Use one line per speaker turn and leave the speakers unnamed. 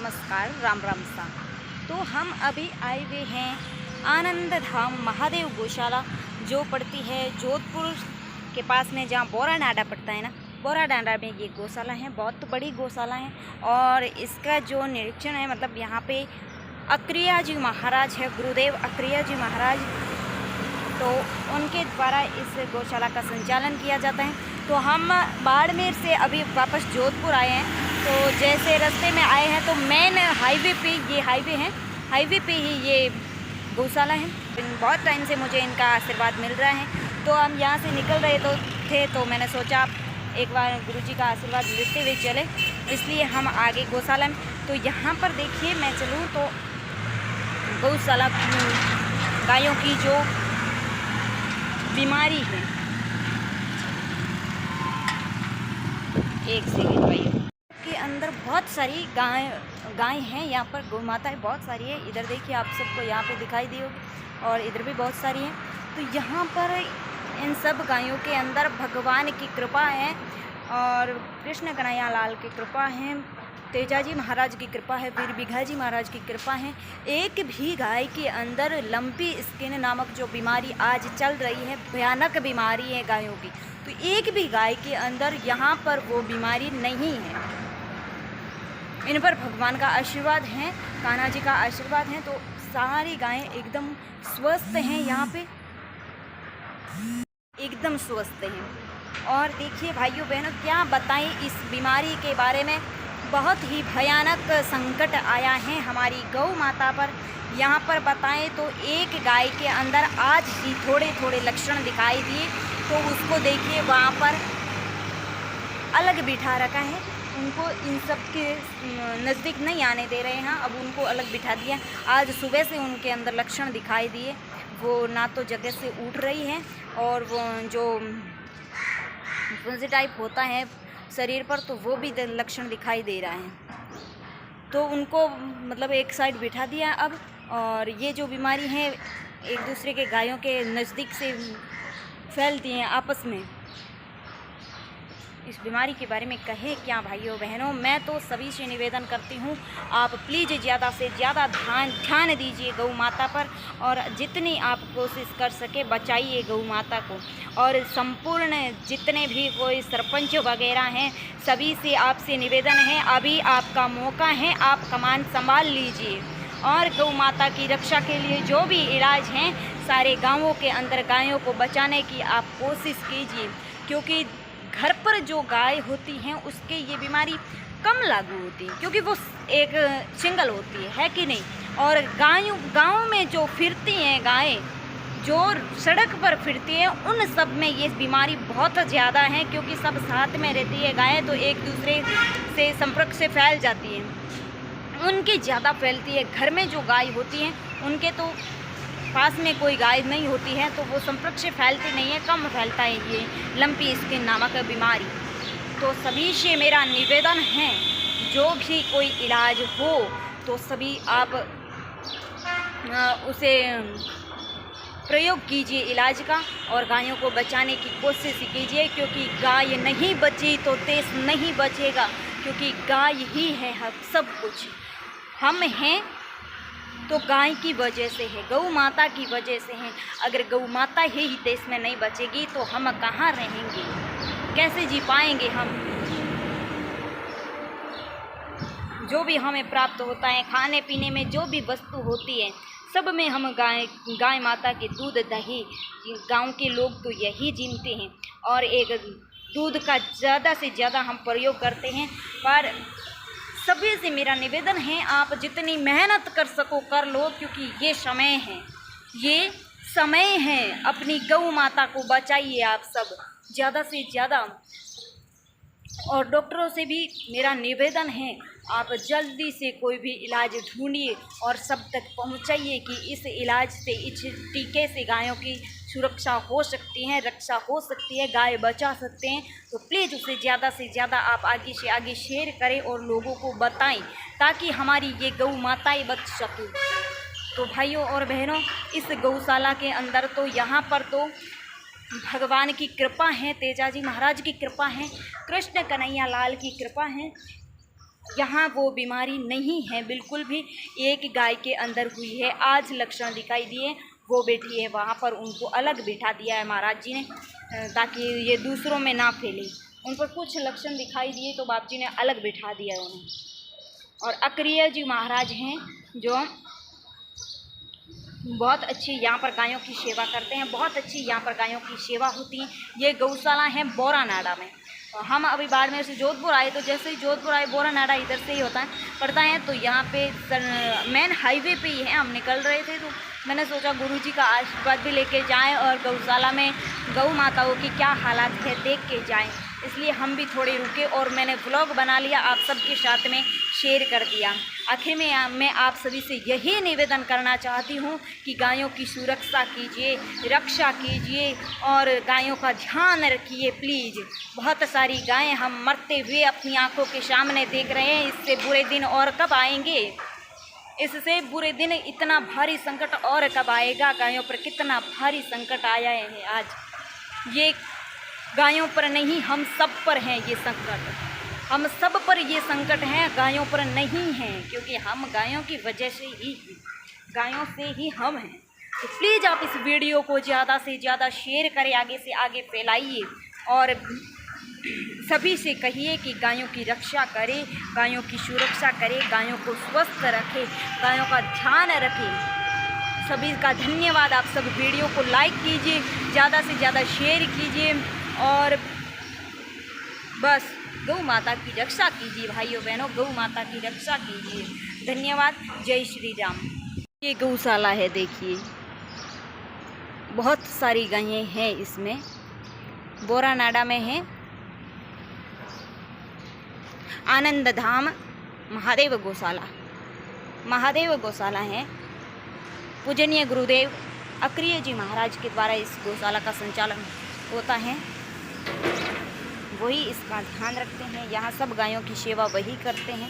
नमस्कार, राम राम सा। तो हम अभी आए हुए हैं आनंद धाम महादेव गौशाला, जो पड़ती है जोधपुर के पास में, जहाँ बोरा डांडा पड़ता है ना, बोरा डांडा में ये गौशाला है। बहुत बड़ी गौशाला है और इसका जो निरीक्षण है, मतलब यहाँ पे अक्रिया जी महाराज है, गुरुदेव अक्रिया जी महाराज, तो उनके द्वारा इस गौशाला का संचालन किया जाता है। तो हम बाड़मेर से अभी वापस जोधपुर आए हैं। तो जैसे रास्ते में आए हैं तो मेन हाईवे पे, ये हाईवे है, हाईवे पे ही ये गौशाला है। बहुत टाइम से मुझे इनका आशीर्वाद मिल रहा है। तो हम यहाँ से निकल रहे थे तो मैंने सोचा एक बार गुरुजी का आशीर्वाद लेते हुए चले, इसलिए हम आगे गौशाला में। तो यहाँ पर देखिए, मैं चलूँ तो गौशाला गायों की जो बीमारी है, एक सेकंड भाई, के अंदर बहुत सारी गाय हैं। यहाँ पर गौ माताएँ बहुत सारी है। इधर देखिए, आप सबको यहाँ पे दिखाई दी होगी, और इधर भी बहुत सारी हैं। तो यहाँ पर इन सब गायों के अंदर भगवान की कृपा है, और कृष्ण कन्हैया लाल की कृपा है, तेजाजी महाराज की कृपा है, वीर बिघाजी महाराज की कृपा है। एक भी गाय के अंदर लंपी स्किन नामक जो बीमारी आज चल रही है, भयानक बीमारी है गायों की, तो एक भी गाय के अंदर यहाँ पर वो बीमारी नहीं है। इन पर भगवान का आशीर्वाद है, कान्हा जी का आशीर्वाद है। तो सारी गायें एकदम स्वस्थ हैं, यहाँ पे एकदम स्वस्थ हैं। और देखिए भाइयों बहनों, क्या बताएं इस बीमारी के बारे में। बहुत ही भयानक संकट आया है हमारी गौ माता पर। यहाँ पर बताएं तो एक गाय के अंदर आज ही थोड़े थोड़े लक्षण दिखाई दिए, तो उसको देखिए वहाँ पर अलग बिठा रखा है। उनको इन सब के नज़दीक नहीं आने दे रहे हैं, अब उनको अलग बिठा दिया। आज सुबह से उनके अंदर लक्षण दिखाई दिए, वो ना तो जगह से उठ रही हैं, और वो जो टाइप होता है शरीर पर, तो वो भी लक्षण दिखाई दे रहा है। तो उनको मतलब एक साइड बिठा दिया अब, और ये जो बीमारी है एक दूसरे के गायों के नज़दीक से फैलती हैं आपस में। इस बीमारी के बारे में कहे क्या भाइयों बहनों। मैं तो सभी से निवेदन करती हूँ, आप प्लीज़ ज़्यादा से ज़्यादा ध्यान दीजिए गौ माता पर, और जितनी आप कोशिश कर सके बचाइए गौ माता को। और संपूर्ण जितने भी कोई सरपंच वगैरह हैं, सभी से आपसे निवेदन है, अभी आपका मौका है, आप कमान संभाल लीजिए, और गौ माता की रक्षा के लिए जो भी इलाज हैं सारे गाँवों के अंदर गायों को बचाने की आप कोशिश कीजिए, क्योंकि घर पर जो गाय होती हैं उसके ये बीमारी कम लागू होती है, क्योंकि वो एक सिंगल होती है कि नहीं। और गाँव में जो फिरती हैं गायें, जो सड़क पर फिरती हैं, उन सब में ये बीमारी बहुत ज़्यादा है, क्योंकि सब साथ में रहती है गायें, तो एक दूसरे से संपर्क से फैल जाती हैं, उनकी ज़्यादा फैलती है। घर में जो गाय होती हैं उनके तो पास में कोई गाय नहीं होती है, तो वो संपर्क से फैलती नहीं है, कम फैलता है ये लंपी स्किन नामक बीमारी। तो सभी से मेरा निवेदन है, जो भी कोई इलाज हो तो सभी आप उसे प्रयोग कीजिए इलाज का, और गायों को बचाने की कोशिश कीजिए, क्योंकि गाय नहीं बची तो देश नहीं बचेगा, क्योंकि गाय ही है सब कुछ। हम हैं तो गाय की वजह से है, गौ माता की वजह से है। अगर गौ माता ही देश में नहीं बचेगी तो हम कहाँ रहेंगे, कैसे जी पाएंगे हम। जो भी हमें प्राप्त होता है खाने पीने में, जो भी वस्तु होती है, सब में हम गाय माता के दूध दही, गांव के लोग तो यही जीते हैं, और एक दूध का ज़्यादा से ज़्यादा हम प्रयोग करते हैं। पर सभी से मेरा निवेदन है, आप जितनी मेहनत कर सको कर लो, क्योंकि ये समय है, ये समय है। अपनी गौ माता को बचाइए आप सब ज़्यादा से ज़्यादा। और डॉक्टरों से भी मेरा निवेदन है, आप जल्दी से कोई भी इलाज ढूंढिए और सब तक पहुंचाइए, कि इस इलाज से, इस टीके से गायों की सुरक्षा हो सकती है, रक्षा हो सकती है, गाय बचा सकते हैं। तो प्लीज़ उसे ज़्यादा से ज़्यादा आप आगे से आगे शेयर करें और लोगों को बताएं, ताकि हमारी ये गौ माताएं बच सकें। तो भाइयों और बहनों, इस गौशाला के अंदर तो यहाँ पर तो भगवान की कृपा है, तेजाजी महाराज की कृपा है, कृष्ण कन्हैया लाल की कृपा है, यहाँ वो बीमारी नहीं है बिल्कुल भी। एक गाय के अंदर हुई है, आज लक्षण दिखाई दिए, वो बैठी है वहाँ पर, उनको अलग बिठा दिया है महाराज जी ने ताकि ये दूसरों में ना फैले। उन पर कुछ लक्षण दिखाई दिए तो बाप जी ने अलग बिठा दिया उन्हें। और अक्रिय जी महाराज हैं जो बहुत अच्छी यहाँ पर गायों की सेवा करते हैं, बहुत अच्छी यहाँ पर गायों की सेवा होती है। ये गौशाला है बोरानाडा में। हम अभी बाड़मेर से जोधपुर आए, तो जैसे ही जोधपुर आए बोरानाडा इधर से ही पड़ता है, तो यहाँ पे मेन हाईवे पे ही है। हम निकल रहे थे तो मैंने सोचा गुरुजी का आशीर्वाद भी लेके जाएं और गौशाला में गौ माताओं की क्या हालात है देख के जाएं, इसलिए हम भी थोड़े रुके और मैंने व्लॉग बना लिया, आप सबके साथ में शेयर कर दिया। आखिर में मैं आप सभी से यही निवेदन करना चाहती हूँ कि गायों की सुरक्षा कीजिए, रक्षा कीजिए और गायों का ध्यान रखिए प्लीज़। बहुत सारी गायें हम मरते हुए अपनी आंखों के सामने देख रहे हैं, इससे बुरे दिन और कब आएंगे? इससे बुरे दिन, इतना भारी संकट और कब आएगा? गायों पर कितना भारी संकट आया है आज। ये गायों पर नहीं, हम सब पर है ये संकट, हम सब पर ये संकट है, गायों पर नहीं है, क्योंकि हम गायों की वजह से ही, गायों से ही हम हैं। तो प्लीज़ आप इस वीडियो को ज़्यादा से ज़्यादा शेयर करें, आगे से आगे फैलाइए और सभी से कहिए कि गायों की रक्षा करें, गायों की सुरक्षा करें, गायों को स्वस्थ रखें, गायों का ध्यान रखें। सभी का धन्यवाद। आप सब वीडियो को लाइक कीजिए, ज़्यादा से ज़्यादा शेयर कीजिए और बस गौ माता की रक्षा कीजिए भाइयों बहनों, गौ माता की रक्षा कीजिए। धन्यवाद। जय श्री राम। ये गौशाला है, देखिए बहुत सारी गायें हैं इसमें, बोरानाडा में है। आनंद धाम महादेव गौशाला, महादेव गौशाला है। पूजनीय गुरुदेव अक्रिय जी महाराज के द्वारा इस गौशाला का संचालन होता है, वही इसका ध्यान रखते हैं। यहाँ सब गायों की सेवा वही करते हैं।